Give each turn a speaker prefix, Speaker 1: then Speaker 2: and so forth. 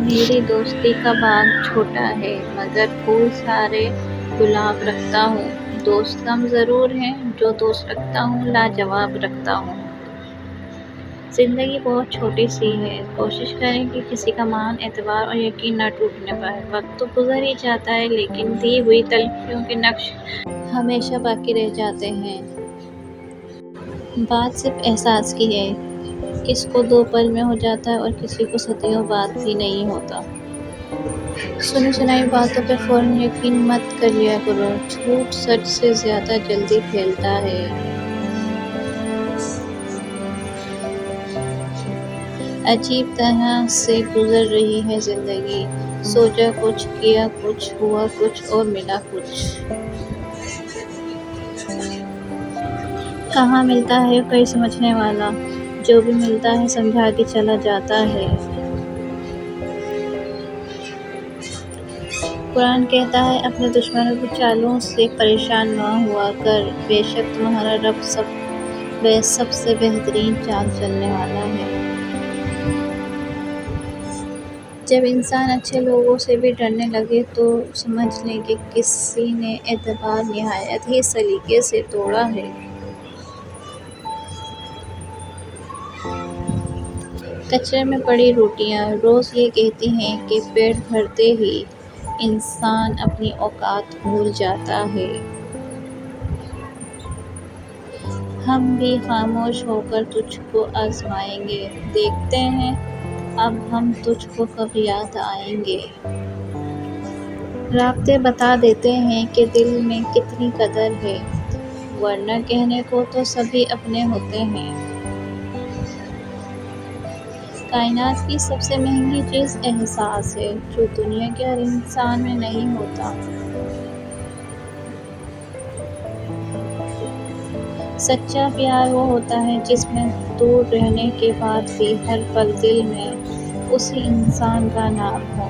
Speaker 1: میری دوستی کا باغ چھوٹا ہے مگر پھول سارے گلاب رکھتا ہوں۔ دوست کم ضرور ہیں، جو دوست رکھتا ہوں لاجواب رکھتا ہوں۔ زندگی بہت چھوٹی سی ہے، کوشش کریں کہ کسی کا مان، اعتبار اور یقین نہ ٹوٹنے پائے۔ وقت تو گزر ہی جاتا ہے لیکن دی ہوئی تلخیوں کے نقش ہمیشہ باقی رہ جاتے ہیں۔ بات صرف احساس کی ہے، کس کو 2 پل میں ہو جاتا ہے اور کسی کو صدیوں بعد بھی نہیں ہوتا۔ سنی سنائی باتوں پہ فوراً یقین مت کر لیا کرو، جھوٹ سچ سے زیادہ جلدی پھیلتا ہے۔ عجیب طرح سے گزر رہی ہے زندگی، سوچا کچھ، کیا کچھ، ہوا کچھ اور ملا کچھ۔ کہاں ملتا ہے کوئی سمجھنے والا، جو بھی ملتا ہے سمجھا کے چلا جاتا ہے۔ قرآن کہتا ہے اپنے دشمنوں کی چالوں سے پریشان نہ ہوا کر، بے شک تمہارا رب سب سے بہترین چال چلنے والا ہے۔ جب انسان اچھے لوگوں سے بھی ڈرنے لگے تو سمجھ لیں کہ کسی نے اعتبار نہایت ہی سلیقے سے توڑا ہے۔ کچرے میں پڑی روٹیاں روز یہ کہتی ہیں کہ پیٹ بھرتے ہی انسان اپنی اوقات بھول جاتا ہے۔ ہم بھی خاموش ہو کر تجھ کو آزمائیں گے، دیکھتے ہیں اب ہم تجھ کو کب یاد آئیں گے۔ رابطے بتا دیتے ہیں کہ دل میں کتنی قدر ہے، ورنہ کہنے کو تو سبھی اپنے ہوتے ہیں۔ کائنات کی سب سے مہنگی چیز احساس ہے، جو دنیا کے ہر انسان میں نہیں ہوتا۔ سچا پیار وہ ہوتا ہے جس میں دور رہنے کے بعد بھی ہر پل دل میں اسی انسان کا نام ہو۔